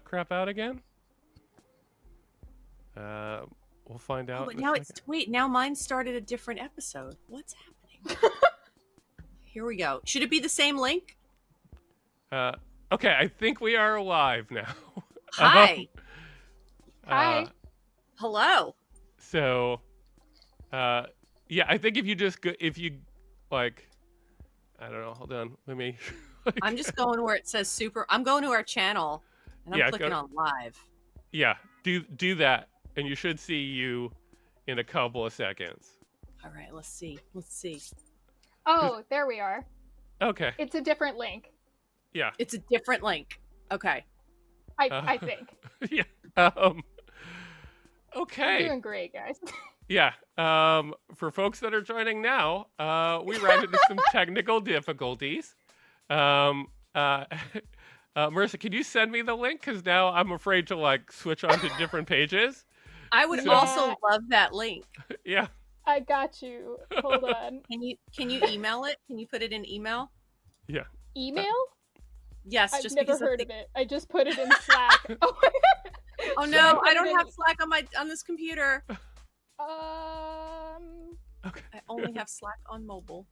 crap out again? We'll find out. Oh, but now now mine started a different episode. What's happening? Here we go. Should it be the same link? Okay, I think we are live now. Hi. Hi. Hello. So, yeah, I think if you just go, I don't know, hold on, let me. I'm just going where it says super. I'm going to our channel, and I'm clicking on live. Yeah, do that, and you should see you in a couple of seconds. All right, let's see. Oh, there we are. Okay. It's a different link. Yeah. It's a different link. Okay. I think. Yeah. Okay. I'm doing great, guys. Yeah. For folks that are joining now, we ran into some technical difficulties. Marisa, can you send me the link? Because now I'm afraid to switch on to different pages. I would also love that link. Yeah. I got you. Hold on. Can you email it? Can you put it in email? Yeah. Email? Yes. I've never heard of it. I just put it in Slack. Oh no, I don't have Slack on this computer. Okay. I only have Slack on mobile.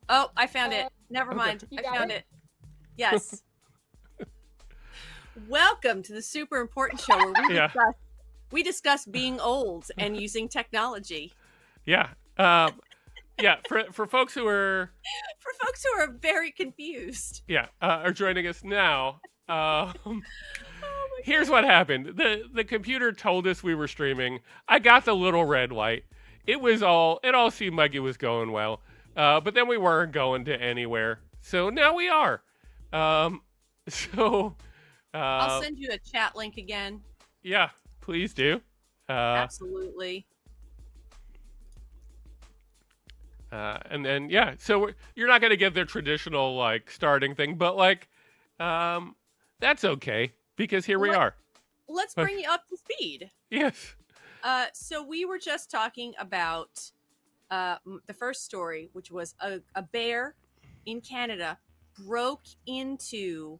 Oh, I found it. Never mind. I found it. Yes. Welcome to the Super Important Show where we discuss being old and using technology. Yeah. Yeah. For folks who are very confused. Yeah. Are joining us now. Here's what happened. The computer told us we were streaming. I got the little red light. It all seemed like it was going well. But then we weren't going to anywhere. So now we are. I'll send you a chat link again. Yeah, please do. Absolutely. And then, yeah, so you're not going to get the traditional, starting thing, but, that's okay, because here we are. Let's bring you up to speed. Yes. So we were just talking about the first story, which was a bear in Canada broke into...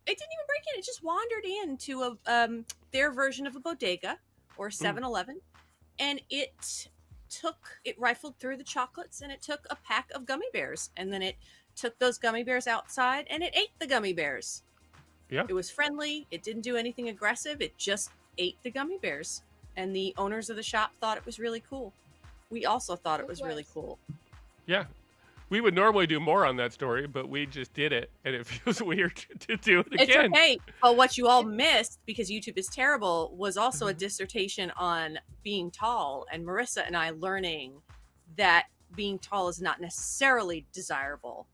It didn't even break in. It just wandered into their version of a bodega or 7-Eleven, and it rifled through the chocolates, and it took a pack of gummy bears, and then it took those gummy bears outside, and it ate the gummy bears. Yeah. It was friendly. It didn't do anything aggressive. It just ate the gummy bears, and the owners of the shop thought it was really cool. We also thought it was really cool. Yeah. We would normally do more on that story, but we just did it, and it feels weird to do it again. It's okay. But what you all missed, because YouTube is terrible, was also a dissertation on being tall, and Marisa and I learning that being tall is not necessarily desirable.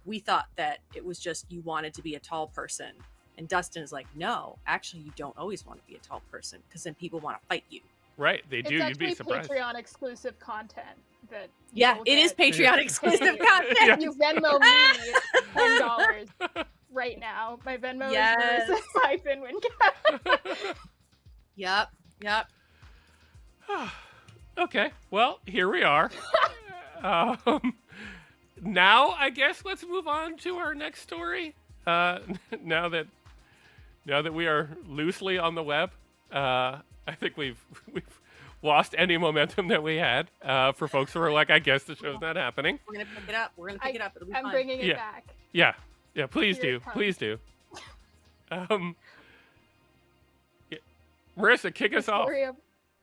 We thought that it was just you wanted to be a tall person. And Dustin is like, no, actually, you don't always want to be a tall person, because then people want to fight you. Right, they do. You'd be surprised. It's actually Patreon exclusive content that. It is Patreon exclusive content. You Venmo me $10 right now. My Venmo is Marisa-Winckowski. Yep. Okay, well, here we are. Now, I guess let's move on to our next story. Now that we are loosely on the web, I think we've lost any momentum that we had. For folks who are like, I guess the show's not happening. We're gonna pick it up. It'll be fun. I'm bringing it back. Yeah. Please do. Marisa, kick us off.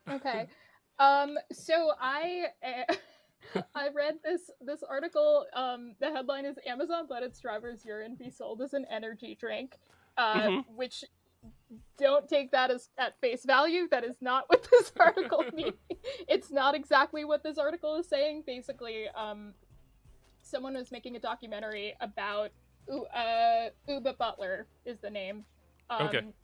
Okay. So I read this article. The headline is Amazon let its driver's urine be sold as an energy drink, which don't take that as at face value. That is not what this article means. It's not exactly what this article is saying. Basically, someone was making a documentary about Uba Butler is the name.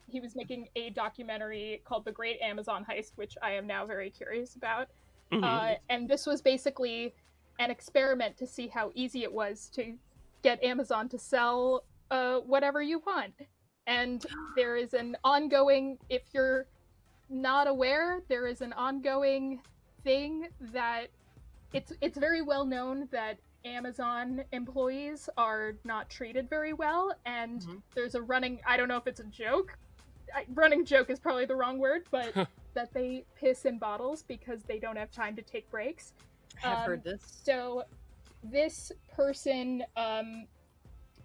He was making a documentary called The Great Amazon Heist, which I am now very curious about. And this was basically an experiment to see how easy it was to get Amazon to sell whatever you want. And there is an ongoing, if you're not aware, there is an ongoing thing that it's very well known that Amazon employees are not treated very well, and there's a running, I don't know if it's a joke, running joke is probably the wrong word, but that they piss in bottles because they don't have time to take breaks. I have heard this. So this person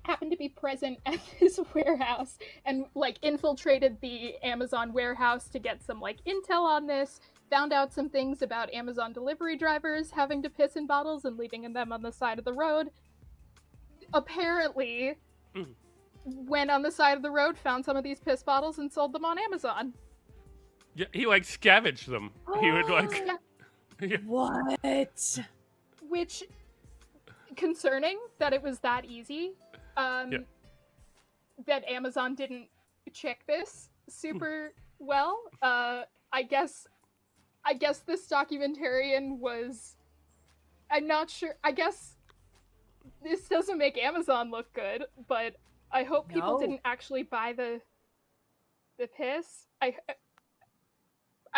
happened to be present at this warehouse and like infiltrated the Amazon warehouse to get some like intel on this, found out some things about Amazon delivery drivers having to piss in bottles and leaving them on the side of the road. Apparently went on the side of the road, found some of these piss bottles and sold them on Amazon. Yeah, he like scavenged them. He would like What? Which, concerning that it was that easy. That Amazon didn't check this super well. I guess this documentarian was, I'm not sure, I guess this doesn't make Amazon look good, but I hope people didn't actually buy the piss. I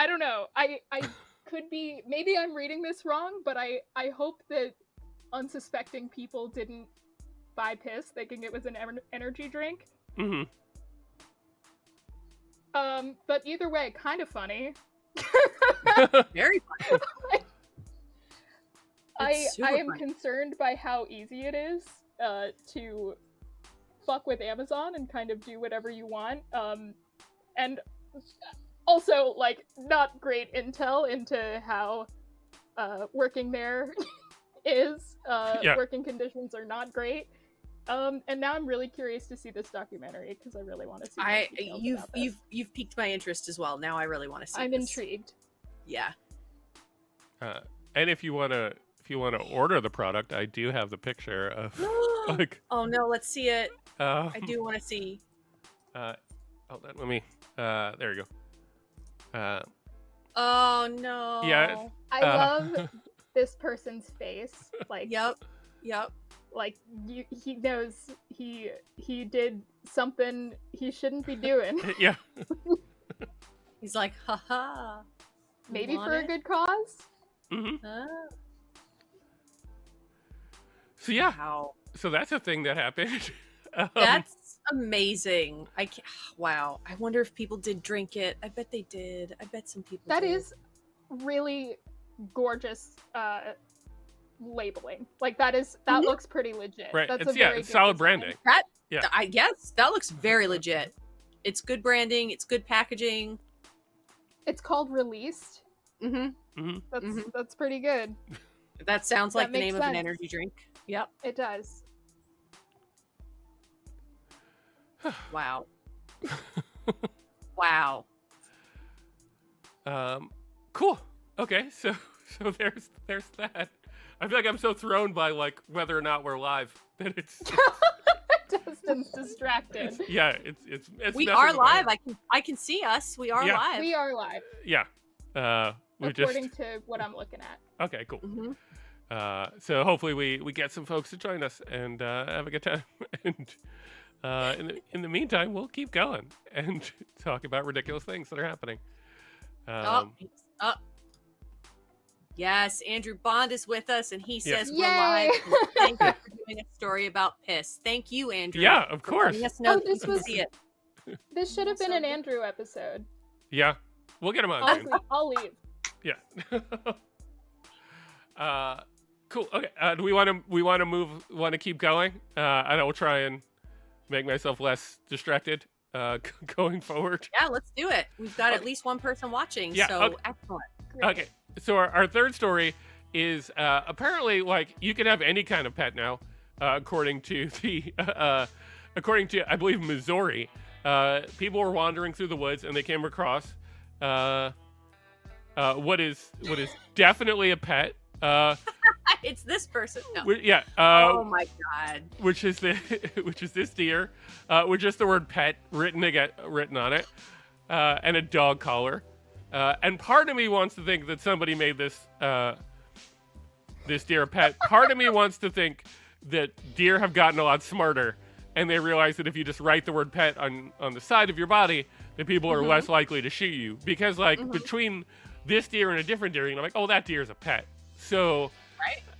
don't know. I could be, maybe I'm reading this wrong, but I hope that unsuspecting people didn't buy piss thinking it was an energy drink. But either way, kind of funny. Very funny. I am concerned by how easy it is to fuck with Amazon and kind of do whatever you want. And also, like, not great intel into how working there is. Working conditions are not great. And now I'm really curious to see this documentary because I really want to see. You've piqued my interest as well. Now I really want to see. I'm intrigued. Yeah. And if you wanna order the product, I do have the picture of like. Oh no! Let's see it. I do want to see. Hold on, let me. There you go. Oh no! Yeah. I love this person's face. Like. Yep. Like he knows he did something he shouldn't be doing. Yeah. He's like, haha. Maybe for a good cause. So yeah. Wow. So that's a thing that happened. That's amazing. Wow. I wonder if people did drink it. I bet they did. I bet some people. That did. is really gorgeous. Labeling, like that looks pretty legit. Right. That's it's, a very it's good solid design. branding. I guess that looks very legit. It's good branding. It's good packaging. It's called Released. That's pretty good. That sounds like That the name makes of an sense. energy drink. Yep. It does. Wow. Wow. Cool. Okay. So there's that. I feel like I'm so thrown by like whether or not we're live that it's Dustin's distracted. yeah, it's We messing are with my live. head. I can see us. We are live. We are live, Yeah. according to what I'm looking at. Okay, cool. So hopefully we get some folks to join us and have a good time. And in the meantime, we'll keep going and talk about ridiculous things that are happening. Yes, Andrew Bond is with us, and he says we're Yay! live. Thank you for doing a story about piss. Thank you, Andrew. Yeah, of course. Yes, no, Oh, this you can was- see it. This should have been So an good. Andrew episode. Yeah, we'll get him on soon. I'll leave. Yeah. Cool. Okay. Do we want to keep going? And I will try and make myself less distracted going forward. Yeah, let's do it. We've got at least one person watching, Yeah, so okay. excellent. Great. Okay. So our third story is apparently like you can have any kind of pet now, according to I believe Missouri. People were wandering through the woods and they came across what is definitely a pet. It's this person. No. Yeah. Oh my god. Which is this deer, with just the word "pet" written on it, and a dog collar. And part of me wants to think that somebody made this deer a pet. Part of me wants to think that deer have gotten a lot smarter, and they realize that if you just write the word "pet" on the side of your body, that people are less likely to shoot you. Because between this deer and a different deer, like, oh, that deer is a pet. So,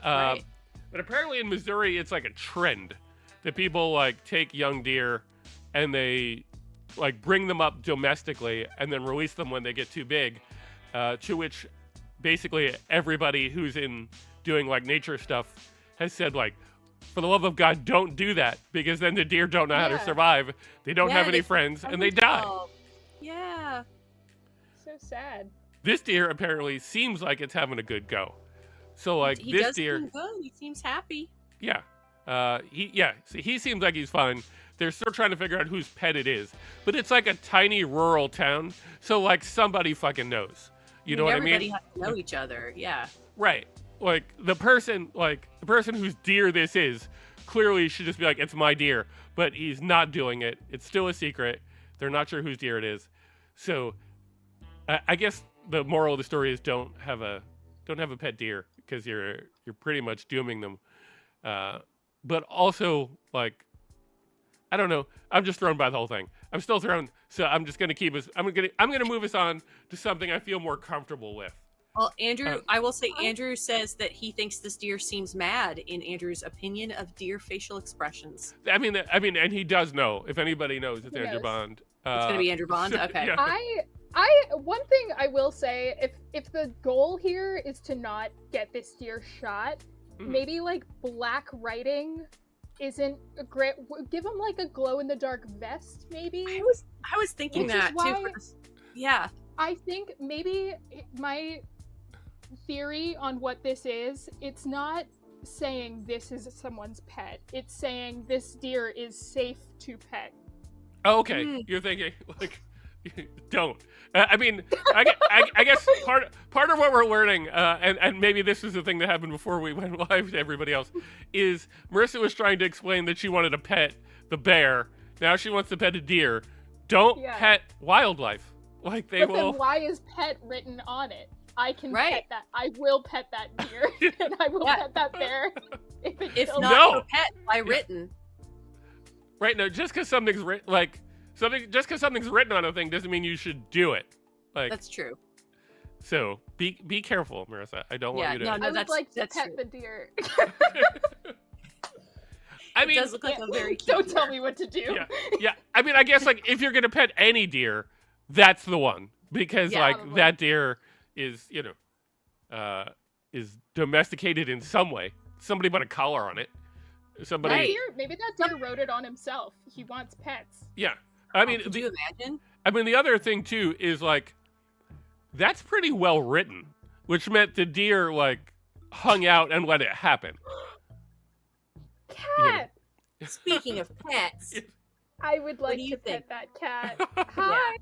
Right. But apparently in Missouri, it's like a trend that people like take young deer and they like bring them up domestically and then release them when they get too big. To which basically everybody who's in doing like nature stuff has said like, for the love of God, don't do that, because then the deer don't know how to survive. They don't have any friends and they die. Yeah. So sad. This deer apparently seems like it's having a good go. So like he this does deer, seem good. He seems happy. yeah, he seems like he's fine. They're still trying to figure out whose pet it is, but it's like a tiny rural town, so like somebody fucking knows. You know what I mean? Everybody has to know each other. Yeah. Right. Like the person whose deer this is clearly should just be like, it's my deer, but he's not doing it. It's still a secret. They're not sure whose deer it is. So I guess the moral of the story is don't have a pet deer, because you're pretty much dooming them. But also, like, I don't know. I'm just thrown by the whole thing. I'm still thrown. So I'm just gonna keep us. I'm gonna move us on to something I feel more comfortable with. Well, Andrew, I will say, Andrew says that he thinks this deer seems mad. In Andrew's opinion of deer facial expressions, I mean, and he does know. If anybody knows, it's Andrew Bond. It's gonna be Andrew Bond. Okay. Yeah. I one thing I will say, if the goal here is to not get this deer shot, maybe like black writing isn't a great. Give him like a glow in the dark vest, maybe. I was thinking Which is that why- too. Yeah. I think maybe my theory on what this is, it's not saying this is someone's pet. It's saying this deer is safe to pet. Oh, okay. You're thinking like, don't. I mean, I guess part of what we're learning, and maybe this is the thing that happened before we went live to everybody else, is Marissa was trying to explain that she wanted to pet the bear. Now she wants to pet a deer. Don't pet wildlife. Like they will. Then why is pet written on it? I can Right. pet that. I will pet that deer, and I will pet that bear. If kills not me. for pet, by written. Right, no, just because something's something's written on a thing doesn't mean you should do it. Like That's true. so, be careful, Marissa. I don't want you to. no, I would that's- like to that's pet true. the deer. I It mean, does look like a very cute Don't tell deer. me what to do. yeah. I mean, I guess like if you're gonna pet any deer, that's the one, because Yeah, like probably. that deer is is domesticated in some way. Somebody put a collar on it. Somebody. Right. Maybe that deer wrote it on himself. He wants pets. Yeah. I mean, Could you imagine? the other thing too is like that's pretty well written, which meant the deer like hung out and let it happen. Cat! Speaking of pets, I would like do to you pet think? that cat. yeah, Hi!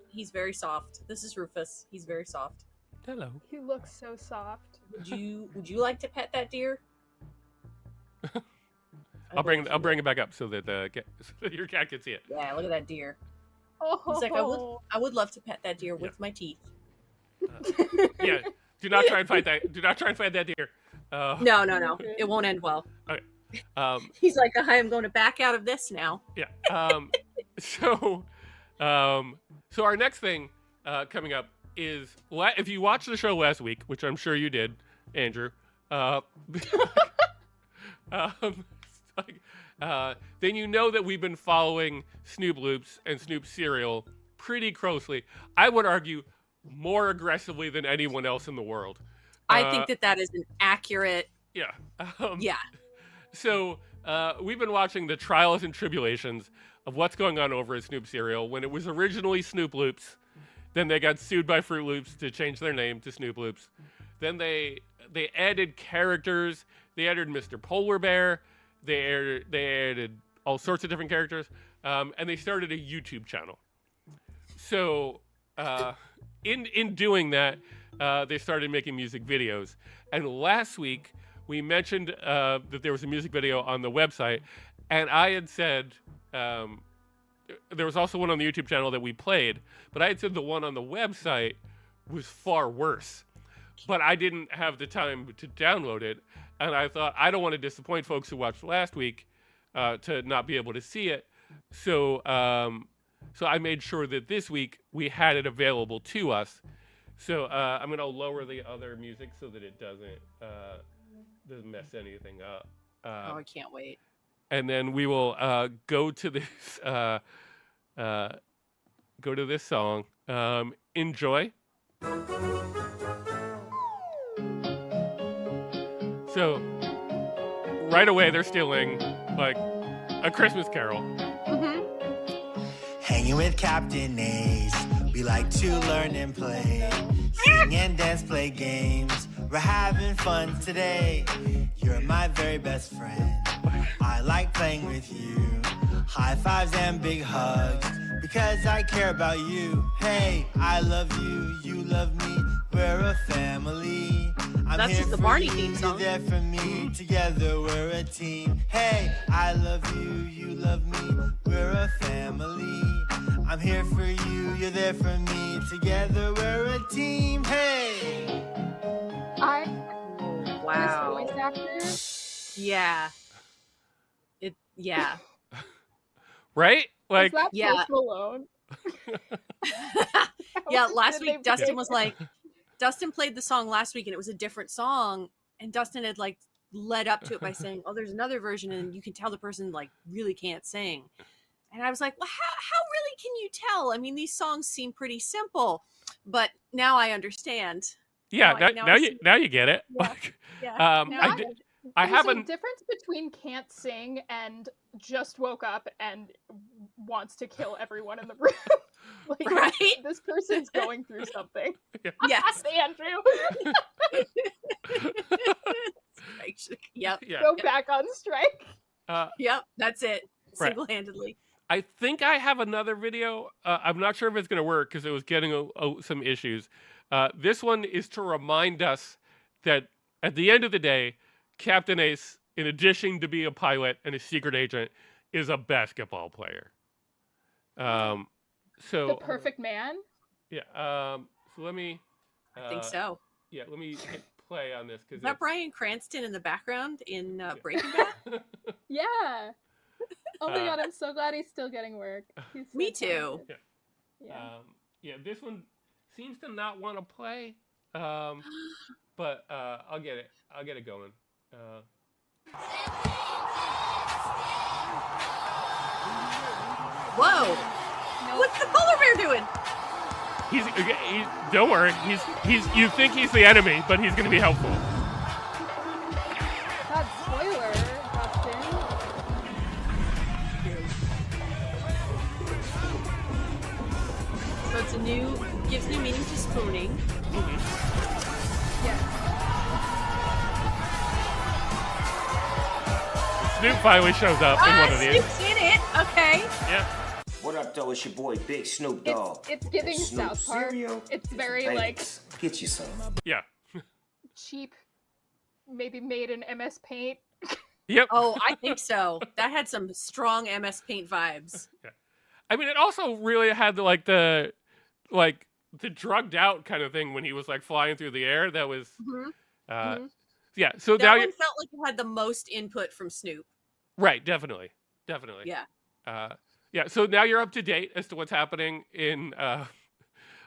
he's very soft. This is Rufus. He's very soft. Hello. He looks so soft. Would you like to pet that deer? I'll bring it back up so that so that your cat can see it. Yeah, look at that deer. Oh, He's like, I would love to pet that deer with my teeth. Yeah. Do not try and fight that. Do not try and fight that deer. No. It won't end well. Um, He's like, I am going to back out of this now. yeah. So our next thing coming up is if you watched the show last week, which I'm sure you did, Andrew. Then you know that we've been following Snoop Loops and Snoop Cereal pretty closely. I would argue more aggressively than anyone else in the world. I think that is an accurate. Yeah. Yeah. So we've been watching the trials and tribulations of what's going on over at Snoop Cereal when it was originally Snoop Loops. Then they got sued by Fruit Loops to change their name to Snoop Loops. Then they added characters. They added Mr. Polar Bear. They added all sorts of different characters. And they started a YouTube channel. So in doing that, they started making music videos. And last week, we mentioned that there was a music video on the website. And I had said... there was also one on the YouTube channel that we played, but I had said the one on the website was far worse. But I didn't have the time to download it, and I thought I don't want to disappoint folks who watched last week to not be able to see it. So I made sure that this week we had it available to us. So I'm going to lower the other music so that it doesn't doesn't mess anything up. Oh, I can't wait. And then we will go to this song. Enjoy. So right away they're stealing like A Christmas Carol. Hanging with Captain Ace, we like to learn and play. Sing and dance, play games. We're having fun today. You're my very best friend. I like playing with you. High fives and big hugs, because I care about you. Hey, I love you, you love me. We're a family. I'm That's here just the for Barney you, theme song. You're there for me. Together we're a team. Hey, I love you, you love me. We're a family. I'm here for you, you're there for me. Together we're a team. Hey. Wow. This voice actor. Yeah. Yeah. Right? Like, Is that Yeah. Post Malone? Yeah, last Did week they Dustin pick- was like, Dustin played the song last week and it was a different song, and Dustin had like led up to it by saying, "Oh, there's another version," and you can tell the person like really can't sing. And I was like, "Well, how really can you tell? I mean, these songs seem pretty simple, but now I understand." yeah, Now I now see. you get it. Yeah. Like, Yeah. Um, Now I I did- get it. I There's a haven't. difference between can't sing and just woke up and wants to kill everyone in the room. Like, Right? this person's going through something. Yes. Andrew, Yep. Yeah. go back on strike. Yep. That's it. Right. Single-handedly. I think I have another video. I'm not sure if it's going to work because it was getting some issues. This one is to remind us that at the end of the day, Captain Ace, in addition to being a pilot and a secret agent, is a basketball player. So The perfect man. yeah. So let me. I think so. Yeah, let me hit play on this Is because that Bryan Cranston in the background in Breaking Bad? Yeah. Oh my Uh, god, I'm so glad he's still getting work. He's so Me too. talented. Yeah. Yeah, this one seems to not want to play. But I'll get it. I'll get it going. Whoa! What's the polar bear doing? He's don't worry. He's. You think he's the enemy, but he's going to be helpful. God, spoiler, Dustin. So it's gives new meaning to spooning. Yeah. Snoop finally shows up in one of these. Snoop's in it. Okay. Yeah. What up, though? It's your boy, Big Snoop Dogg. It's giving Snoop South Park. cereal. It's very like Thanks. Get you some. Yeah. cheap, maybe made in MS Paint. Yep. Oh, I think so. That had some strong MS Paint vibes. I mean, it also really had the drugged out kind of thing when he was like flying through the air. That was, yeah. So now That you one felt like it had the most input from Snoop. right, definitely. Yeah. Yeah. So now you're up to date as to what's happening in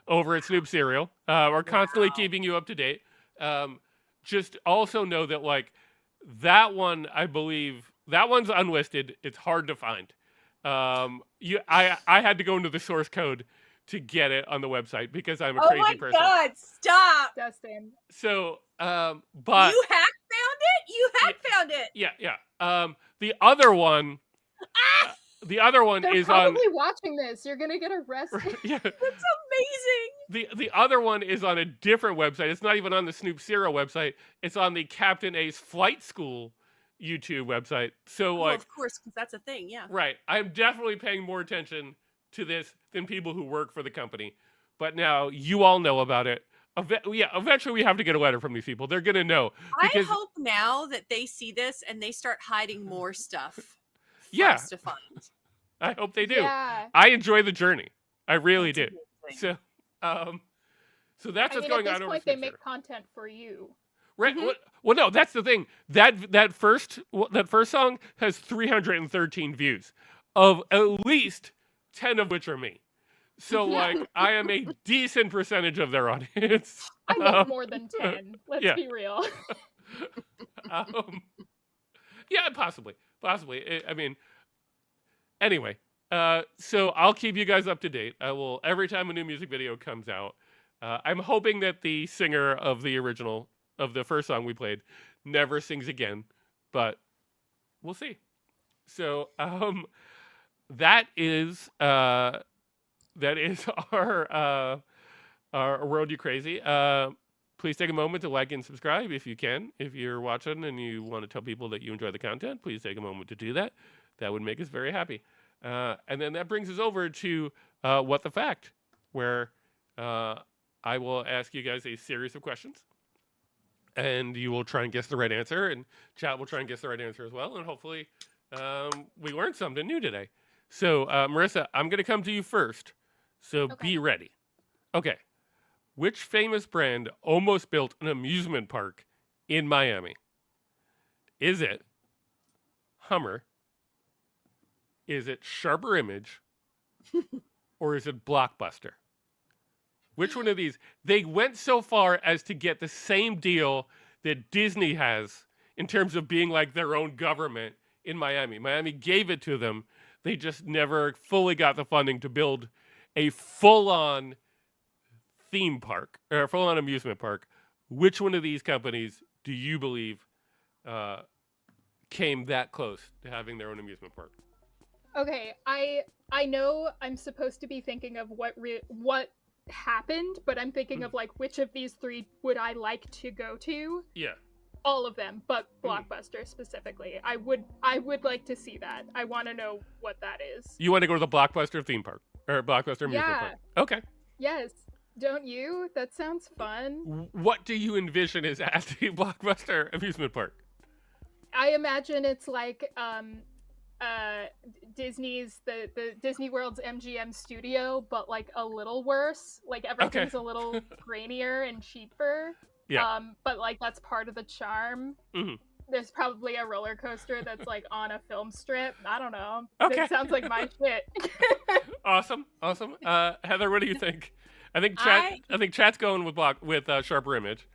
over at Snoop Cereal. We're constantly keeping you up to date. Just also know that like that one, I believe that one's unlisted. It's hard to find. I had to go into the source code to get it on the website because I'm a crazy person. Oh my God! Stop. Dustin. So, but You hack found it. You hack found it. yeah. The other one, They're is probably watching this. You're gonna get arrested. yeah. That's amazing. The other one is on a different website. It's not even on the Snoop Cereal website. It's on the Captain Ace Flight School YouTube website. So Well, like, of course, because that's a thing. Yeah. right, I'm definitely paying more attention to this than people who work for the company. But now you all know about it. Eventually we have to get a letter from these people. They're gonna know. I hope now that they see this and they start hiding more stuff for Yeah. us to find. I hope they do. Yeah. I enjoy the journey. I really That's do. amazing. So that's what's I mean, going at on this over point, they Snoop make Cereal. content for you. Right. Well, no, that's the thing. That first song has 313 views, of at least 10 of which are me. So like, I am a decent percentage of their audience. I want more than 10. Let's yeah. be real. Yeah, possibly. I mean, anyway. So I'll keep you guys up to date. I will every time a new music video comes out. I'm hoping that the singer of the original of the first song we played never sings again, but we'll see. So that is our World You Crazy. Please take a moment to like and subscribe if you can. If you're watching and you want to tell people that you enjoy the content, please take a moment to do that. That would make us very happy. And then that brings us over to What the Fact, where I will ask you guys a series of questions. And you will try and guess the right answer. And chat will try and guess the right answer as well. And hopefully we learned something new today. So, Marissa, I'm going to come to you first. So be ready. Okay. Which famous brand almost built an amusement park in Miami? Is it Hummer? Is it Sharper Image? Or is it Blockbuster? Which one of these? They went so far as to get the same deal that Disney has in terms of being like their own government in Miami. Miami gave it to them. They just never fully got the funding to build a full-on theme park or a full-on amusement park. Which one of these companies do you believe came that close to having their own amusement park? Okay, I know I'm supposed to be thinking of what happened, but I'm thinking of like which of these three would I like to go to? Yeah. All of them, but Blockbuster specifically. I would like to see that. I want to know what that is. You want to go to the Blockbuster theme park or Blockbuster amusement park? Okay. Yes. Don't you? That sounds fun. What do you envision is at the Blockbuster amusement park? I imagine it's like Disney's the Disney World's MGM studio, but like a little worse. Like everything's a little grainier and cheaper. Yeah. But like that's part of the charm. Mm-hmm. There's probably a roller coaster that's like on a film strip. I don't know. Okay. It sounds like my shit. Awesome. Heather, what do you think? I think Chat's going with Sharper Image.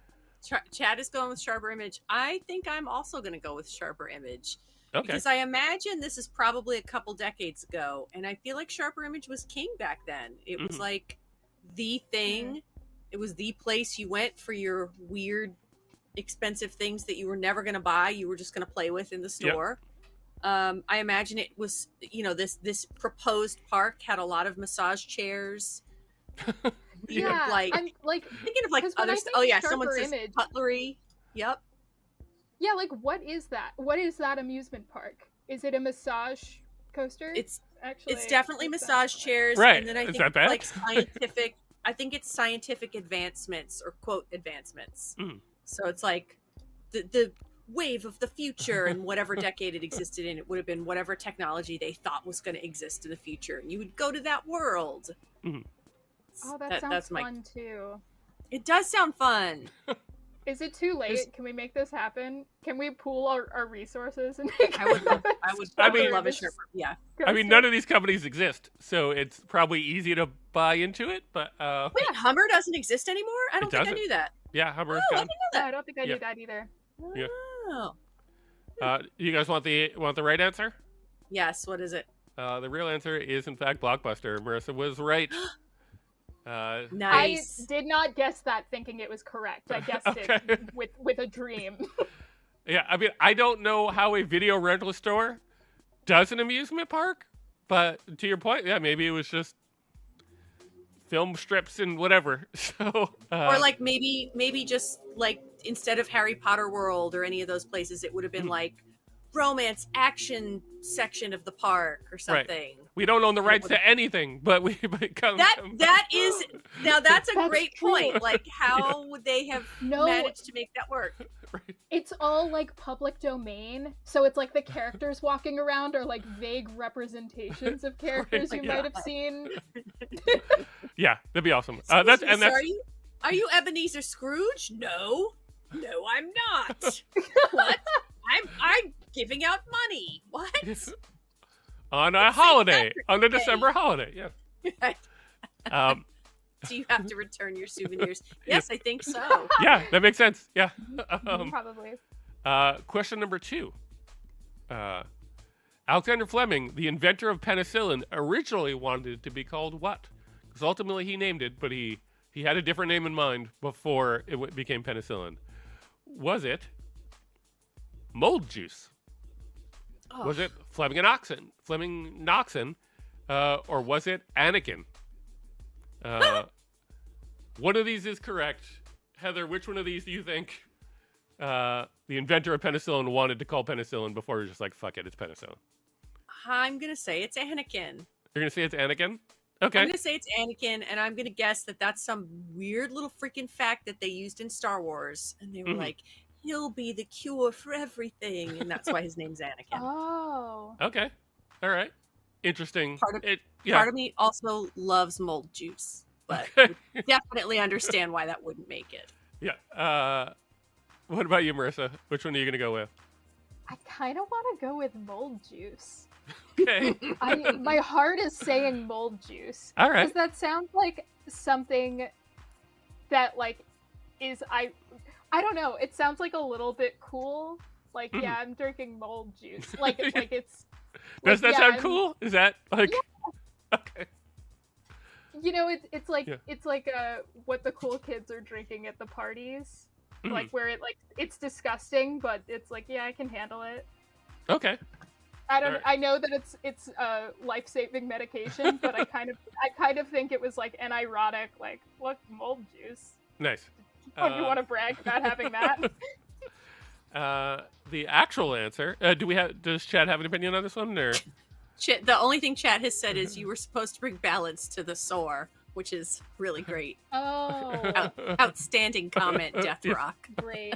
Chad is going with Sharper Image. I think I'm also going to go with Sharper Image. Okay. Because I imagine this is probably a couple decades ago, and I feel like Sharper Image was king back then. It was like the thing. It was the place you went for your weird, expensive things that you were never going to buy. You were just going to play with in the store. Yep. I imagine it was, this proposed park had a lot of massage chairs. Yeah, I'm like thinking of like other stuff. Oh yeah, someone says Image. cutlery. Yep. Yeah, like what is that? What is that amusement park? Is it a massage coaster? It's definitely massage chairs, right? And then I is think that bad? like scientific. I think it's scientific advancements or quote advancements. So it's like the wave of the future, and whatever decade it existed in, it would have been whatever technology they thought was going to exist in the future, and you would go to that world. Oh, that sounds fun too. It does sound fun. Is it too late? Can we make this happen? Can we pool our resources and make I would love a Sherpa. Yeah. I mean, none of these companies exist, so it's probably easy to buy into it. But wait, Hummer doesn't exist anymore? I don't think I knew that. Yeah, Hummer is I gone. didn't know that. I don't think I knew that either. Oh. You guys want the right answer? Yes. What is it? The real answer is in fact Blockbuster. Marissa was right. Nice. I did not guess that thinking it was correct. I guessed it with a dream. Yeah, I mean, I don't know how a video rental store does an amusement park, but to your point, yeah, maybe it was just film strips and whatever. So, or like maybe just like instead of Harry Potter World or any of those places, it would have been like romance action section of the park or something. Right. We don't own the rights to anything, but that is now that's a great true. point. Like, how would they have managed to make that work? Right. It's all like public domain, so it's like the characters walking around are like vague representations of characters you might have seen. Yeah, that'd be awesome. Are you Ebenezer Scrooge? No, I'm not. What? I'm giving out money. What? On a holiday, on the December holiday, yeah. Do you have to return your souvenirs? Yes, I think so. Yeah, that makes sense. Yeah. Probably. Question number 2. Alexander Fleming, the inventor of penicillin, originally wanted it to be called what? Because ultimately he named it, but he had a different name in mind before it became penicillin. Was it mold juice? Oh. Was it Fleming Noxon? Or was it Anakin? One of these is correct. Heather, which one of these do you think the inventor of penicillin wanted to call penicillin before he was just like, fuck it, it's penicillin? I'm going to say it's Anakin. You're going to say it's Anakin? Okay. I'm going to say it's Anakin, and I'm going to guess that that's some weird little freaking fact that they used in Star Wars. And they were like, he'll be the cure for everything. And that's why his name's Anakin. Oh. Okay. All right. Interesting. Part of me also loves mold juice, but would definitely understand why that wouldn't make it. Yeah. What about you, Marissa? Which one are you going to go with? I kind of want to go with mold juice. Okay. My heart is saying mold juice. All right. Because that sounds like something that is I don't know. It sounds like a little bit cool. Like, yeah, I'm drinking mold juice. Like it's. Does that sound cool? Is that like? Yeah. Okay. It's like what the cool kids are drinking at the parties. Like where it's disgusting, but it's like, yeah, I can handle it. Okay. I know that it's life-saving medication, but I kind of think it was like an ironic, like, look, mold juice. Nice. You want to brag about having that? The actual answer. Does Chad have an opinion on this one, or? The only thing Chad has said is you were supposed to bring balance to the sore, which is really great. Oh, Outstanding comment, Death Rock. great.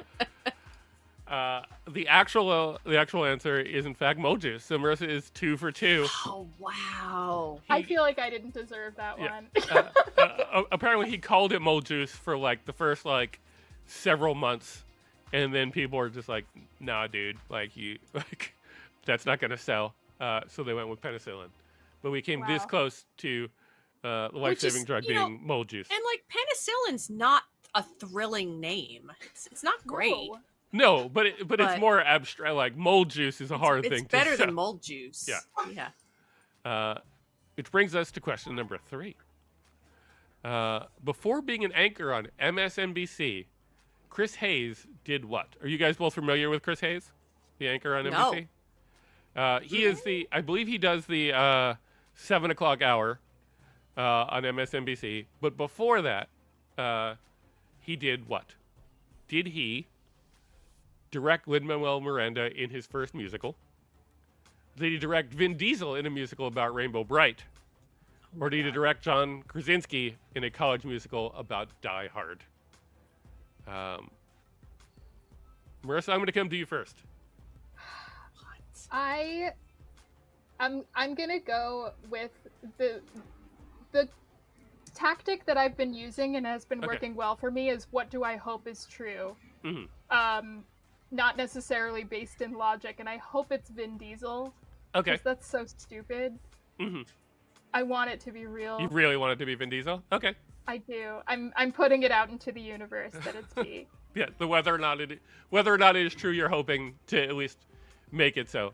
The actual answer is in fact mold juice. So Marissa is 2 for 2. Oh wow! I feel like I didn't deserve that one. Apparently he called it mold juice for like the first several months, and then people were just like, "Nah, dude, that's not gonna sell." So they went with penicillin, but we came this close to the life-saving drug being mold juice. And penicillin's not a thrilling name. It's not great. No, but it's more abstract. Like mold juice is a hard thing to It's better sell. than mold juice. Yeah. Which brings us to question number 3. Before being an anchor on MSNBC, Chris Hayes did what? Are you guys both familiar with Chris Hayes, the anchor on NBC? He is I believe he does the 7 o'clock hour on MSNBC. But before that, he did what? Did he direct Lin-Manuel Miranda in his first musical? Did he direct Vin Diesel in a musical about Rainbow Bright? Or did he direct John Krasinski in a college musical about Die Hard? Marissa, I'm going to come to you first. I'm gonna go with the tactic that I've been using and has been working well for me is what do I hope is true. Not necessarily based in logic, and I hope it's Vin Diesel. Okay. Because that's so stupid. I want it to be real. You really want it to be Vin Diesel? Okay. I do. I'm putting it out into the universe that it's me. Yeah, whether or not it is true, you're hoping to at least make it so.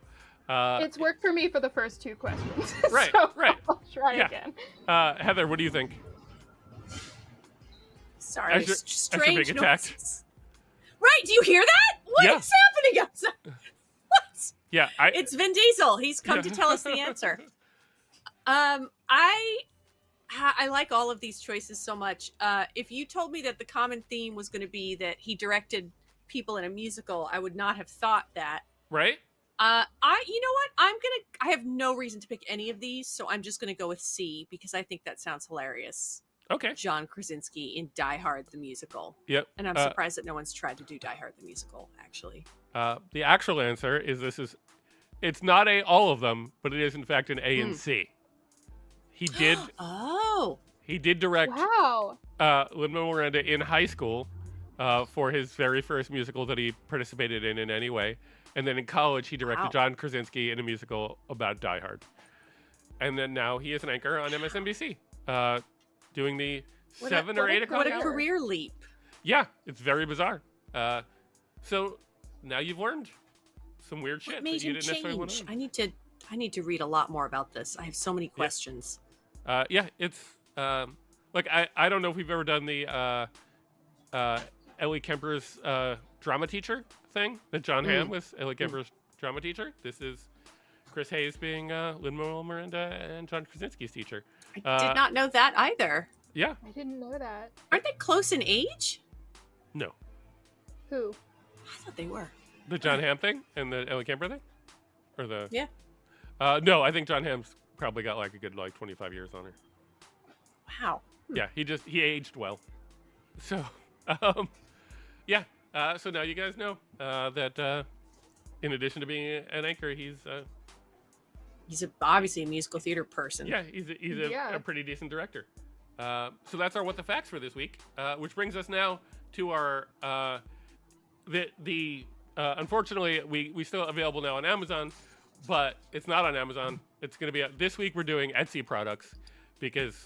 It's worked for me for the first 2 questions. Right, so right. I'll try again. Heather, what do you think? Sorry, strange being attacked. noises. Right, do you hear that? What is happening outside? What? Yeah, it's Vin Diesel. He's come to tell us the answer. I like all of these choices so much. If you told me that the common theme was going to be that he directed people in a musical, I would not have thought that. Right? You know what? I have no reason to pick any of these, so I'm just gonna go with C because I think that sounds hilarious. Okay. John Krasinski in Die Hard the musical. Yep. And I'm surprised that no one's tried to do Die Hard the musical, actually. The actual answer is it's not all of them, but it is in fact an A and C. He did. He did direct. Wow. Lin-Manuel Miranda in high school, for his very first musical that he participated in any way. And then in college, he directed John Krasinski in a musical about Die Hard. And then now he is an anchor on MSNBC. doing the What 7 or 8 o'clock What a hour. career leap. Yeah, it's very bizarre. So now you've learned some weird shit What that made you him didn't necessarily want to change? know. I need to read a lot more about this. I have so many questions. Yeah, it's like I don't know if we've ever done the Ellie Kemper's drama teacher thing that John Hamm was Ellie Kemper's drama teacher. This is Chris Hayes being Lin-Manuel Miranda and John Krasinski's teacher. I did not know that either. Yeah, I didn't know that. Aren't they close in age? no, Who? I thought they were. the John Hamm thing and the Ellie Kemper thing, or the Yeah. No, I think John Hamm's probably got like a good 25 years on her. Wow. Yeah, he aged well. So, yeah. So now you guys know that in addition to being an anchor, he's Obviously a musical theater person. he's Yeah. a pretty decent director. So that's our What the Facts for this week, which brings us now to our unfortunately we still available now on Amazon, but it's not on Amazon. It's going to be this week. We're doing Etsy products because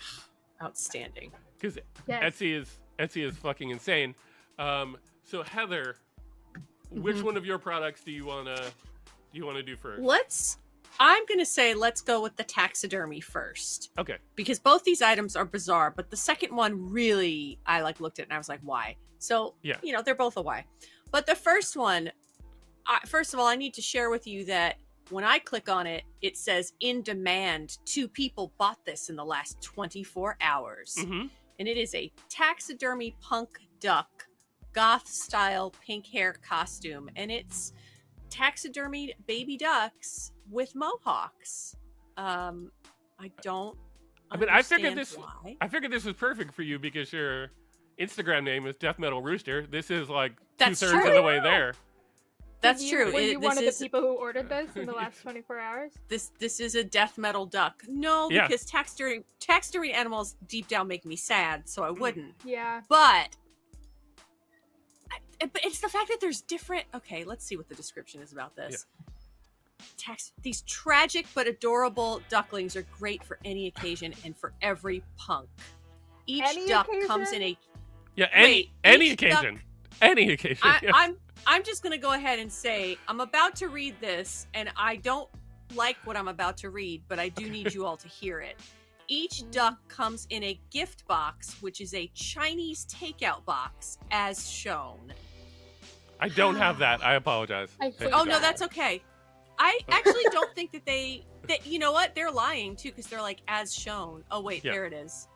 Outstanding. Yes. Etsy is fucking insane. So Heather, which one of your products do you wanna do first? I'm going to say let's go with the taxidermy first. Okay. Because both these items are bizarre, but the second one really, I looked at it and I was like, why? So, Yeah. they're both a why. But the first one, first of all, I need to share with you that when I click on it, it says in demand. 2 people bought this in the last 24 hours. Mm-hmm. And it is a taxidermy punk duck, goth style pink hair costume. And it's taxidermied baby ducks with mohawks. I don't I figured understand why. I figured this was perfect for you because your Instagram name is Death Metal Rooster. This is like That's 2/3 true. of the way there. That's true. Were you This one of the is- people who ordered this in the last 24 hours? This is a death metal duck. No, Yeah. because taxidermy animals deep down make me sad, so I wouldn't. Yeah. But it's the fact that there's different. Okay, let's see what the description is about this. These tragic but adorable ducklings are great for any occasion and for every punk. Each Any duck occasion? comes in a. Yeah, Wait, any each duck- occasion. Any occasion. yeah. I'm just gonna go ahead and say I'm about to read this, and I don't like what I'm about to read, but I do need you all to hear it. Each duck comes in a gift box, which is a Chinese takeout box, as shown. I don't have that. I apologize. I hate Oh no, that. that's okay. I actually don't think that you know what? They're lying too, because they're like as shown. Oh wait, Yeah. there it is.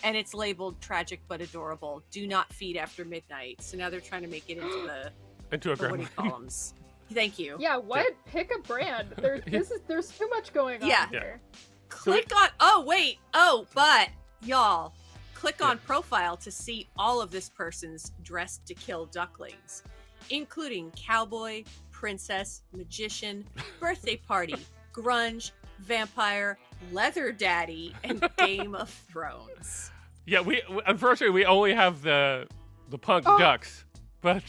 And it's labeled tragic but adorable. Do not feed after midnight. So now they're trying to make it into Into a the what do gremlin. you call them? Thank you. Yeah, what? Pick a brand. There's too much going on Yeah. here. Click on. Oh wait. Oh, but y'all, click on profile to see all of this person's dressed to kill ducklings, including cowboy, princess, magician, birthday party, grunge, vampire, leather daddy, and Game of Thrones. Yeah, we unfortunately we only have the punk Oh. ducks, but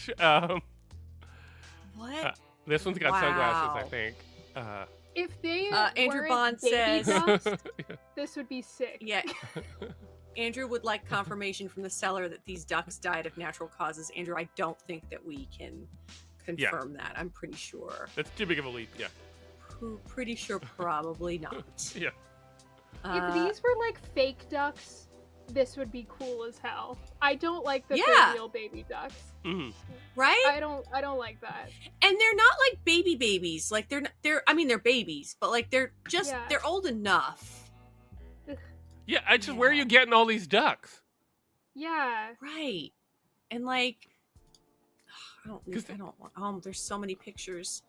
What? this one's got sunglasses, I Wow. think. If they Andrew weren't Bond baby says- ducks, this would be sick. Yeah. Andrew would like confirmation from the seller that these ducks died of natural causes. Andrew, I don't think that we can confirm that. I'm pretty sure. That's too big of a leap. Yeah, Pretty sure probably not. yeah. If these were like fake ducks, this would be cool as hell. I don't like that Yeah. they're real baby ducks. Mhm. Right? I don't like that. And they're not like babies. Like they're babies, but like they're Yeah. they're old enough. Yeah, I just where are you getting all these ducks? Yeah. Right. And like I 'Cause- don't want there's so many pictures.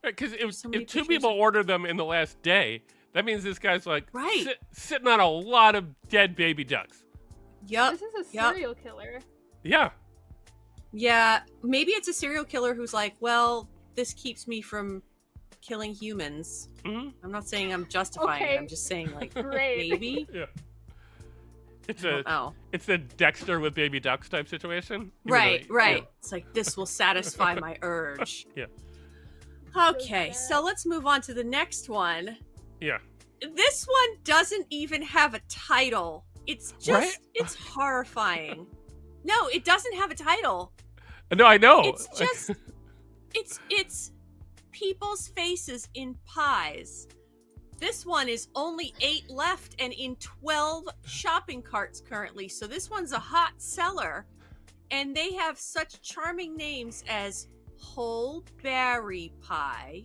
Because So many if 2 pictures people of- ordered them in the last day, that means this guy's like Right. sitting on a lot of dead baby ducks. Yup. This is a Yup. serial killer. Yeah, Yeah, maybe it's a serial killer who's like, well, this keeps me from killing humans. hmm I'm not saying I'm justifying Okay. it. I'm just saying like Great. maybe. yeah. It's I a don't know. it's a Dexter with baby ducks type situation. Even Right, though- right. It's like this will satisfy my urge. Yeah. Okay, so let's move on to the next one. Yeah. This one doesn't even have a title. It's just, Right? it's horrifying. No, it doesn't have a title. No, I know. It's just, it's people's faces in pies. This one is only 8 left and in 12 shopping carts currently. So this one's a hot seller. And they have such charming names as whole berry pie,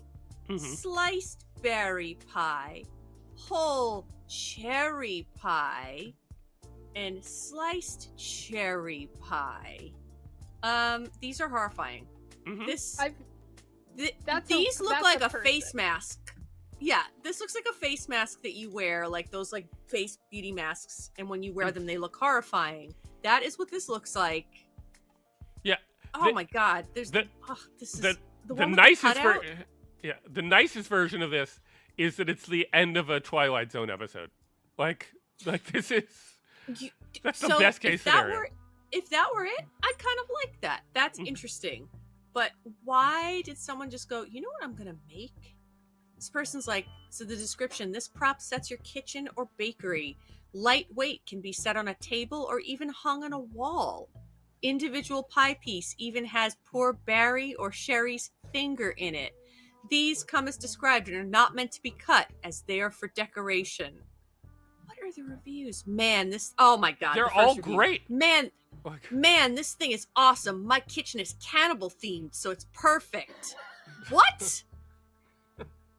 sliced berry pie, whole cherry pie, and sliced cherry pie. These are horrifying. These look like a face mask. Yeah, this looks like a face mask that you wear, like those like face beauty masks, and when you wear them, they look horrifying. That is what this looks like. Yeah. Oh my God! This is the one with nicest the cutout? the nicest version of this is that it's the end of a Twilight Zone episode. Like this is that's the best case scenario. If that were it, I'd kind of like that. That's interesting. But why did someone just go, you know what I'm gonna make? This person's like, so the description, this prop sets your kitchen or bakery. Lightweight, can be set on a table or even hung on a wall. Individual pie piece even has poor Barry or Sherry's finger in it. These come as described and are not meant to be cut, as they are for decoration. What are the reviews? Man, oh my God. They're all great. Man, this thing is awesome. My kitchen is cannibal themed, so it's perfect. What?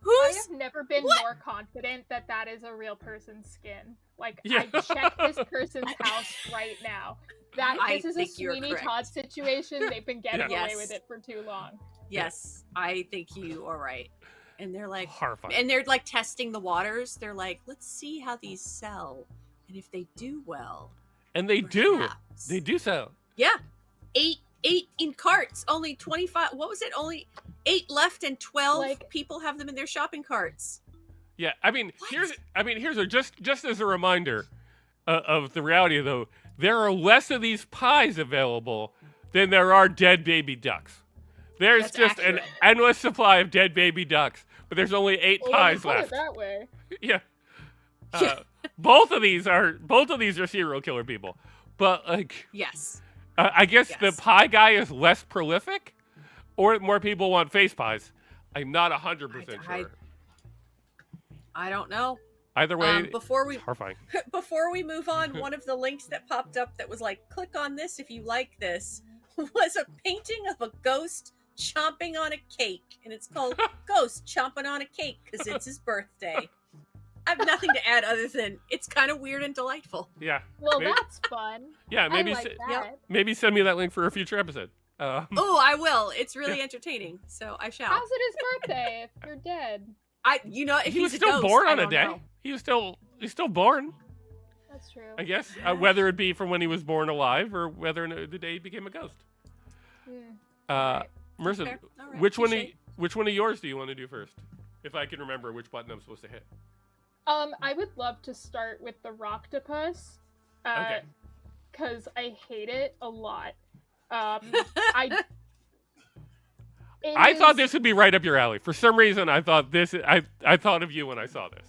I have never been more confident that that is a real person's skin. Like, I checked this person's house right now. This is a Sweeney Todd situation. They've been getting away with it for too long. Yes, I think you are right. And they're like, horrifying. And they're like testing the waters. They're like, let's see how these sell, and if they do well. And they perhaps. They do sell. Yeah, eight in carts. Only 25. What was it? Only 8 left, and 12 people have them in their shopping carts. Yeah, I mean, here's just as a reminder of the reality, though. There are less of these pies available than there are dead baby ducks. There's an endless supply of dead baby ducks, but there's only 8 pies left. Put it that way. Yeah. Both of these are serial killer people, but like. Yes. I guess the pie guy is less prolific, or more people want face pies. I'm not 100% sure. I don't know. Either way, before we it's horrifying. Before we move on, one of the links that popped up that was like, click on this if you like this, was a painting of a ghost chomping on a cake. And it's called Ghost Chomping on a Cake because it's his birthday. I have nothing to add other than it's kind of weird and delightful. Yeah. Well, that's fun. Yeah, maybe maybe send me that link for a future episode. Oh, I will. It's really entertaining, so I shall. How's it his birthday if you're dead? If he was he's still a ghost, born I on a don't day. know. He's still born. That's true. I guess whether it be from when he was born alive or whether the day he became a ghost. Marissa, right. which one of yours do you want to do first? If I can remember which button I'm supposed to hit. I would love to start with the Rocktopus. Okay. Because I hate it a lot. I thought this would be right up your alley. For some reason, I thought I thought of you when I saw this.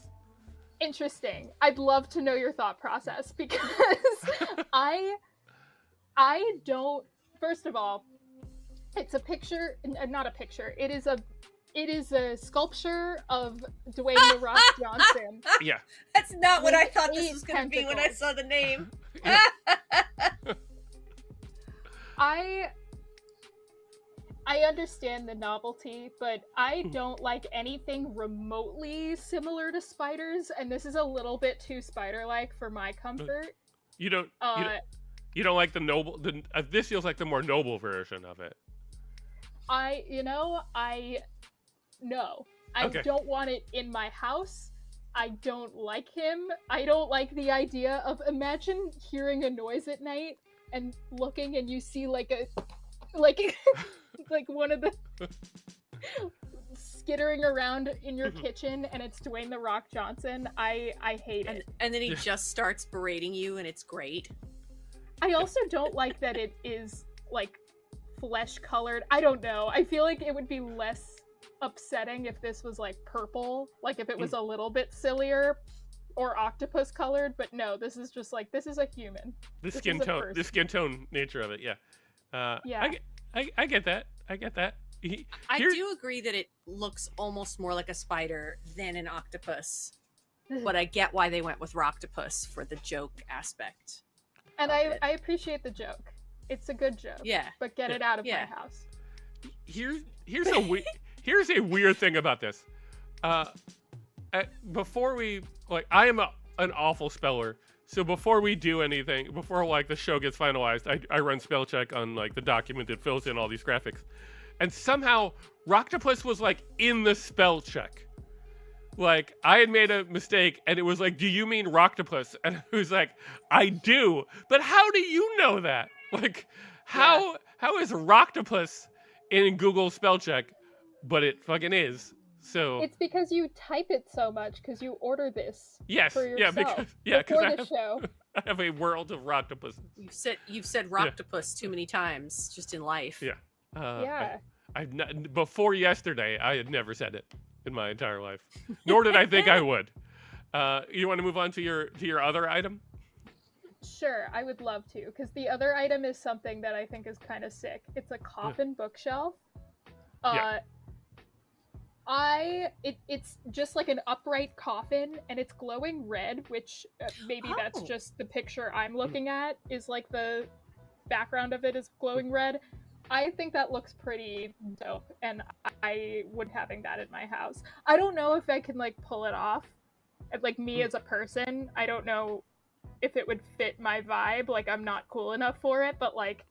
Interesting. I'd love to know your thought process because I don't. First of all, it's a picture, not a picture. It is a sculpture of Dwayne "The Rock" Johnson. Yeah. That's not what I thought this was going to be when I saw the name. I understand the novelty, but I don't like anything remotely similar to spiders, and this is a little bit too spider-like for my comfort. You don't like the noble. This feels like the more noble version of it. I don't want it in my house. I don't like him. I don't like the idea of, imagine hearing a noise at night and looking and you see like one of the skittering around in your kitchen and it's Dwayne "The Rock" Johnson. I hate it. And then he just starts berating you and it's great. I also don't like that it is like flesh colored. I don't know. I feel like it would be less upsetting if this was like purple, like if it was a little bit sillier. or octopus colored, but no, this is just like, this is a human. The This skin is a tone, person. nature of it. Yeah. Yeah. I get that. I get that. I Here- do agree that it looks almost more like a spider than an octopus, but I get why they went with Rocktopus for the joke aspect. And of it. I appreciate the joke. It's a good joke. Yeah. But get it out of Yeah. my house. Here's here's a weird thing about this. Before we I am an awful speller, so before we do anything, before like the show gets finalized, I run spell check on like the document that fills in all these graphics, and somehow Rocktopus was like in the spell check. Like I had made a mistake, and it was like, "Do you mean Rocktopus?" And I was like, "I do." But how do you know that? Like, how is Rocktopus in Google spell check? But it fucking is. So It's because you type it so much because you order this yes, for yourself because before I the have, show. I have a world of Rocktopus. You've said Rocktopus too many times just in life. Yeah. Yeah. I've not, before yesterday, I had never said it in my entire life, nor did I think I would. You want to move on to your other item? Sure, I would love to, because the other item is something that I think is kind of sick. It's a coffin bookshelf. Yeah. It's just like an upright coffin, and it's glowing red, which maybe that's Oh. just the picture I'm looking at, is like the background of it is glowing red. I think that looks pretty dope, and I would having that in my house. I don't know if I can like pull it off. Like me as a person, I don't know if it would fit my vibe. Like I'm not cool enough for it, but like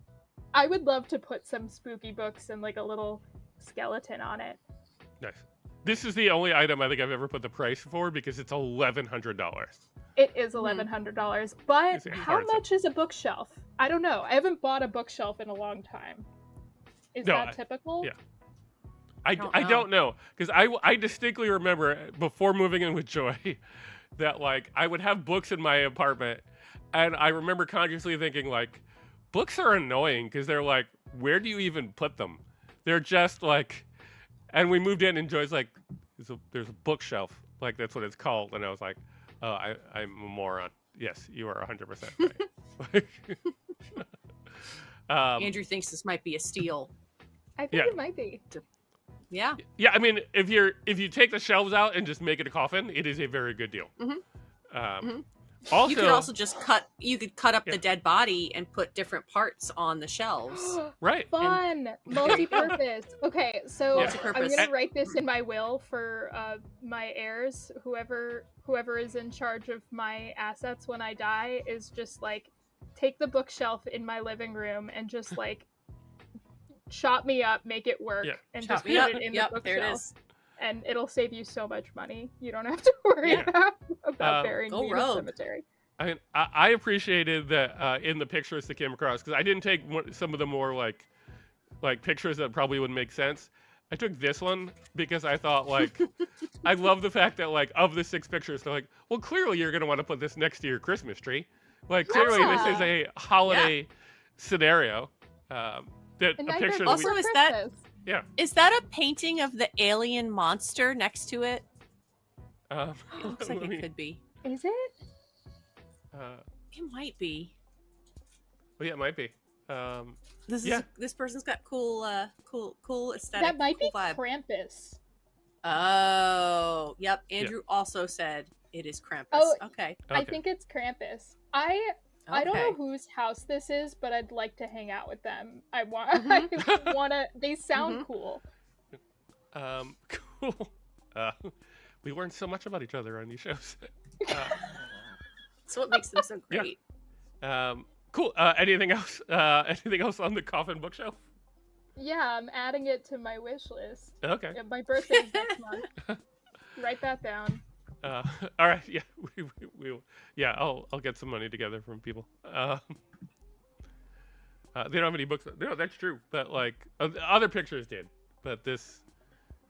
I would love to put some spooky books and like a little skeleton on it. Nice. This is the only item I think I've ever put the price for because it's $1,100. It is $1,100, but It's a how hard much is a bookshelf? I don't know. I haven't bought a bookshelf in a long time. Is No, that typical? yeah. don't I know. don't know because I distinctly remember before moving in with Joy that like I would have books in my apartment, and I remember consciously thinking like books are annoying because they're like, where do you even put them? They're just like, and we moved in and Joy's like, there's a bookshelf, like that's what it's called, and I was like, oh, I'm a moron. Yes, you are 100% right. Andrew thinks this might be a steal. I think Yeah. it might be. Yeah. Yeah, I mean, if you take the shelves out and just make it a coffin, it is a very good deal. Also, You could also just cut up Yeah. the dead body and put different parts on the shelves. right. Fun, multi-purpose. Okay, so Yeah. I'm Multi-purpose. gonna write this in my will for my heirs. Whoever is in charge of my assets when I die is just like take the bookshelf in my living room and just like chop me up, make it work, Yeah. and Chop just me put up. it in Yep, the there it bookshelf. is. And it'll save you so much money. You don't have to worry Yeah. about burying Go me in a rogue. cemetery. I mean, I appreciated that in the pictures that came across because I didn't take some of the more like pictures that probably wouldn't make sense. I took this one because I thought like I love the fact that like of the 6 pictures they're like, well, clearly you're gonna want to put this next to your Christmas tree. Like clearly this is a holiday scenario. That And a I picture got that Also, we, is that- Christmas. yeah. Is that a painting of the alien monster next to it? It looks like let me- it could be. Is it? It might be. well, yeah, it might be. Yeah. This person's got cool aesthetic. That might cool be vibe. Krampus. Oh, yep. Andrew also said it is Krampus. Oh, Okay. I Okay. think it's Krampus. I don't know Okay. whose house this is, but I'd like to hang out with them. I want. Mm-hmm. I wanna. They sound cool. Cool. We learned so much about each other on these shows. That's what makes them so Yeah. great. Cool. Anything else? Anything else on the coffin bookshelf? Yeah, I'm adding it to my wish list. Okay. Yeah, my birthday's next month. Write that down. All right. Yeah. We'll. Yeah. I'll get some money together from people. They don't have any books. No, that's true. But like other pictures did. But this.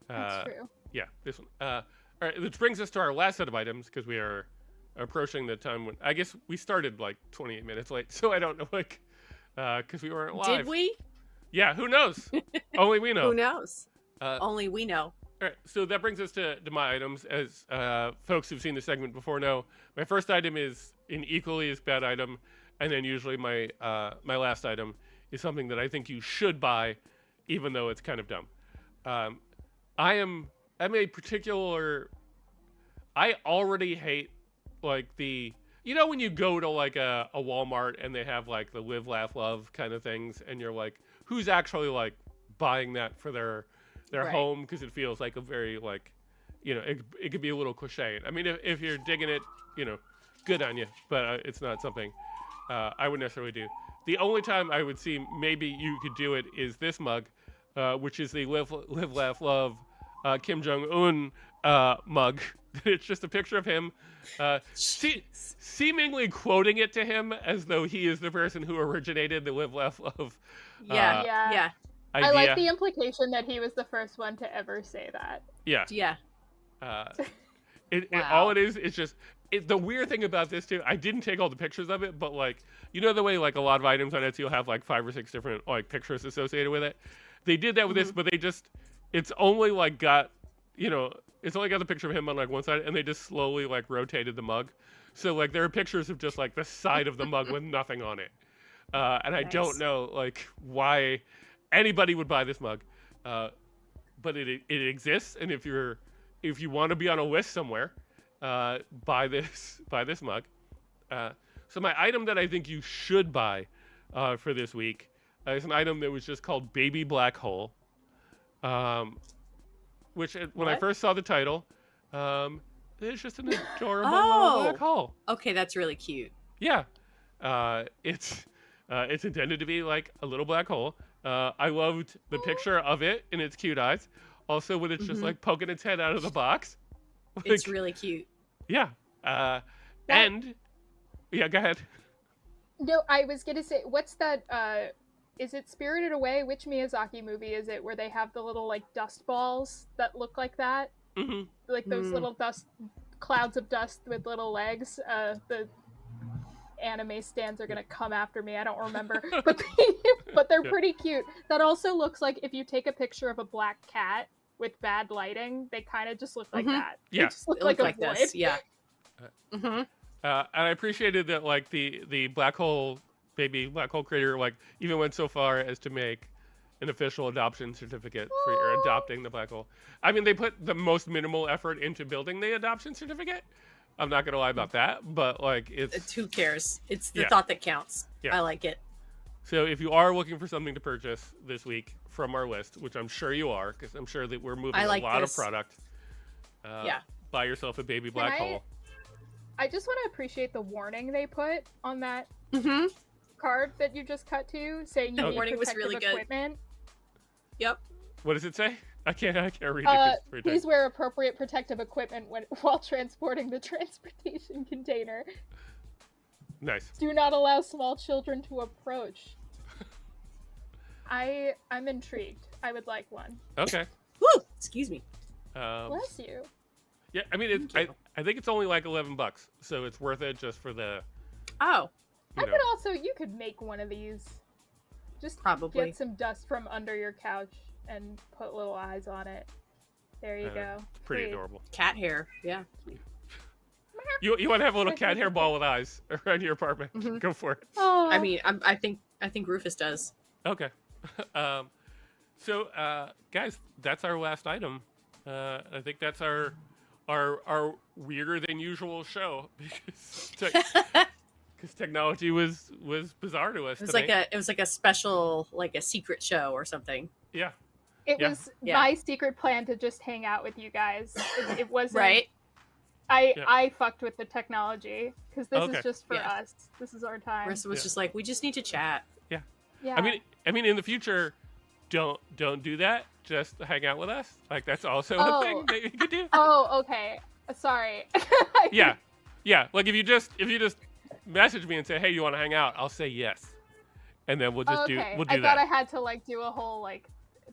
That's true. Yeah. This one. All right. Which brings us to our last set of items because we are approaching the time when I guess we started like 28 minutes late. So I don't know like because we weren't live. Did we? Yeah. Who knows? Only we know. Who knows? Uh, Only we know. All right, so that brings us to my items. As folks who've seen the segment before know, my first item is an equally as bad item, and then usually my my last item is something that I think you should buy, even though it's kind of dumb. I'm a particular. I already hate like when you go to like a Walmart and they have like the live, laugh, love kind of things, and you're like, who's actually like buying that for their Right. home, because it feels like a very like, it could be a little cliche. I mean, if you're digging it, good on you, but it's not something I would necessarily do. The only time I would see maybe you could do it is this mug, which is the live, laugh, love Kim Jong-un mug. It's just a picture of him seemingly quoting it to him as though he is the person who originated the live, laugh, love Yeah. Yeah. Yeah. idea. I like the implication that he was the first one to ever say that. Yeah. Yeah. Wow. All it is just the weird thing about this too. I didn't take all the pictures of it, but like the way like a lot of items on Etsy will have like 5 or 6 different like pictures associated with it. They did that with this, but it's only like got it's only got the picture of him on like one side, and they just slowly like rotated the mug. So like there are pictures of just like the side of the mug with nothing on it, and I don't know like why anybody would buy this mug, but it exists, and if you want to be on a list somewhere, buy this mug. So my item that I think you should buy for this week is an item that was just called Baby Black Hole, which when I first saw the title, it's just an adorable little black hole. Okay, that's really cute. Yeah, it's intended to be like a little black hole. I loved the picture of it and its cute eyes. Also, when it's just like poking its head out of the box. Like, It's really cute. yeah. And yeah, go ahead. No, I was gonna say, what's that? Is it Spirited Away? Which Miyazaki movie is it where they have the little like dust balls that look like that? Mm-hmm. Like those little dust clouds of dust with little legs. The anime stands are gonna come after me. I don't remember, but they're pretty cute. That also looks like if you take a picture of a black cat with bad lighting, they kind of just look like that. Yeah. They just look It like looked a like void. this. Yeah. And I appreciated that like the black hole baby black hole creator like even went so far as to make an official adoption certificate for your adopting the black hole. I mean, they put the most minimal effort into building the adoption certificate. I'm not gonna lie about that, but like it's Who cares? It's the Yeah. thought that counts. Yeah. I like it. so if you are looking for something to purchase this week from our list, which I'm sure you are, because I'm sure that we're moving I like a lot this. of product. Yeah. Buy yourself a baby black I- hole. I just want to appreciate the warning they put on that Mm-hmm. card that you just cut to, saying you The need warning was protective really good. equipment. Yep. What does it say? I can't read it. 'Cause it's very Please tiny. wear appropriate protective equipment while transporting the transportation container. Nice. Do not allow small children to approach. I'm intrigued. I would like one. Okay. Woo! Excuse me. Bless you. Yeah, I mean, I think it's only like $11, so it's worth it just for the. Oh, You could make one of these. Just Probably. get some dust from under your couch and put little eyes on it. There you go. Pretty Sweet. adorable. cat hair. Yeah. You want to have a little cat hair ball with eyes around your apartment? Go for it. Oh, I mean, I think Rufus does. Okay. So, guys, that's our last item. I think that's our weirder than usual show because technology was bizarre to us. It was today. like a special, like a secret show or something. Yeah. it yeah. was Yeah. my secret plan to just hang out with you guys. It wasn't. Right? I fucked with the technology because this Okay. is just for Yeah. us. This is our time. Marissa was Yeah. just like, we just need to chat. Yeah. I mean, in the future, don't do that. Just hang out with us. Like that's also Oh. a thing that you could do. Oh, okay. Sorry. Yeah. Like if you just message me and say, "Hey, you want to hang out?" I'll say yes, and then we'll just Okay. we'll I do thought that. I had to like do a whole like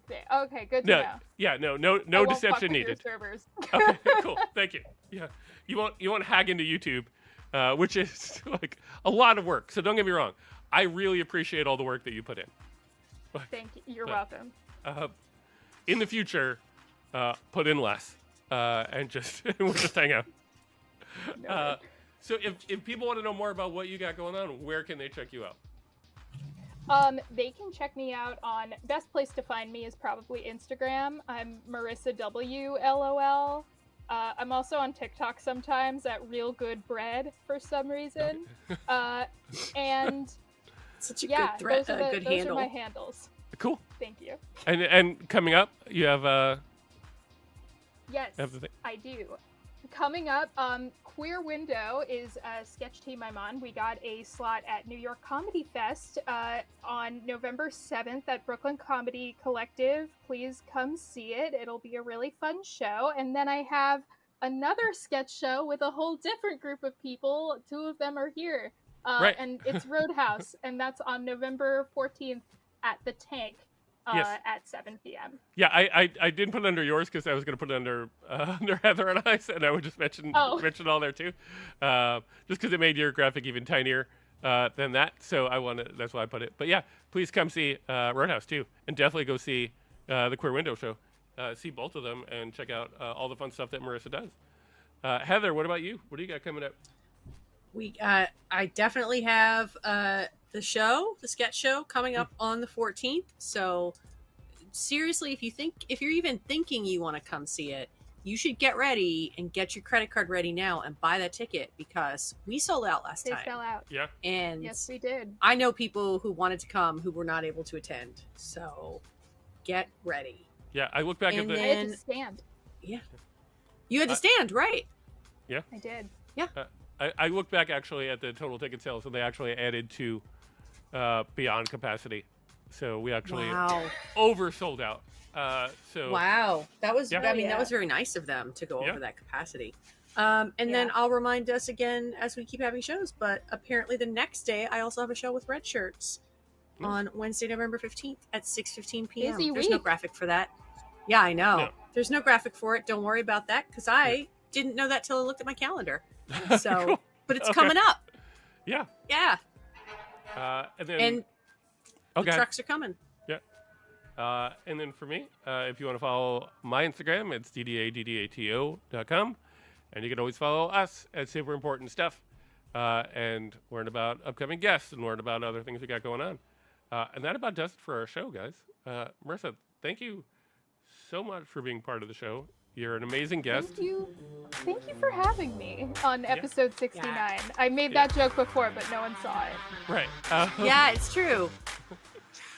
thing. Okay, good to No, know. yeah, no I won't fuck deception with your needed. servers. Okay, cool. Thank you. Yeah, you won't hack into YouTube, which is like a lot of work. So don't get me wrong. I really appreciate all the work that you put in. Thank you. You're But- welcome. In the future, put in less, and just we'll just hang out. No. So if people want to know more about what you got going on, where can they check you out? They can check me out on, best place to find me is probably Instagram. I'm Marisa W LOL. I'm also on TikTok sometimes at Real Good Bread for some reason. And Such a yeah, good threat, those are good those handle. are my handles. Cool. Thank you. And coming up, you have Yes, have the thing. I do. Coming up, Queer Window is a sketch team I'm on. We got a slot at New York Comedy Fest on November 7th at Brooklyn Comedy Collective. Please come see it. It'll be a really fun show. And then I have another sketch show with a whole different group of people. 2 of them are here. Right. And it's Roadhouse, and that's on November 14th at the Tank. Yes. At 7 p.m. Yeah, I didn't put it under yours because I was going to put it under under Heather and I, and I would just mention all there too, just because it made your graphic even tinier than that. So that's why I put it. But yeah, please come see Roadhouse too, and definitely go see the Queer Window show. See both of them and check out all the fun stuff that Marisa does. Heather, what about you? What do you got coming up? I definitely have the sketch show coming up on the 14th. So seriously, if you're even thinking you want to come see it, you should get ready and get your credit card ready now and buy that ticket, because we sold out last They time. sell out. Yeah. And Yes, we did. I know people who wanted to come who were not able to attend. So get ready. Yeah, I look back at And the. I had to And- stand. Yeah. You had to stand, right? I did. I look back actually at the total ticket sales, and they actually added to beyond capacity, so we actually Wow. oversold out. So Wow. That was, Yeah. I mean, Yeah. that was very nice of them to go Yeah. over that capacity. And then Yeah. I'll remind us again as we keep having shows, but apparently the next day I also have a show with Red Shirts on Wednesday, November 15th at 6:15 p.m. Busy There's no week. graphic for that. Yeah, I know. No. There's no graphic for it. Don't worry about that, because I didn't know that till I looked at my calendar. So, Cool. but it's Okay. coming up. Yeah, Yeah. and then And okay. the trucks are coming. And then for me, if you want to follow my Instagram, it's ddaddato.com. And you can always follow us at Super Important Stuff and learn about upcoming guests and learn about other things we got going on. And that about does it for our show, guys. Marisa, thank you so much for being part of the show. You're an amazing guest. Thank you for having me on episode 69. I made Yeah. that joke before, but no one saw it. Right. Yeah, it's true.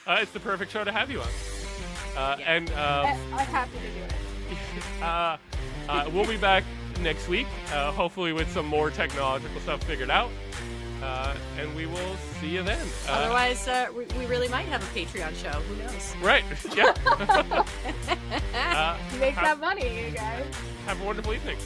It's the perfect show to have you on. And I'm happy to do it. we'll be back next week, hopefully with some more technological stuff figured out. And we will see you then. Otherwise, we really might have a Patreon show. Who knows? Right. Yeah. Make that money, you guys. Have a wonderful evening.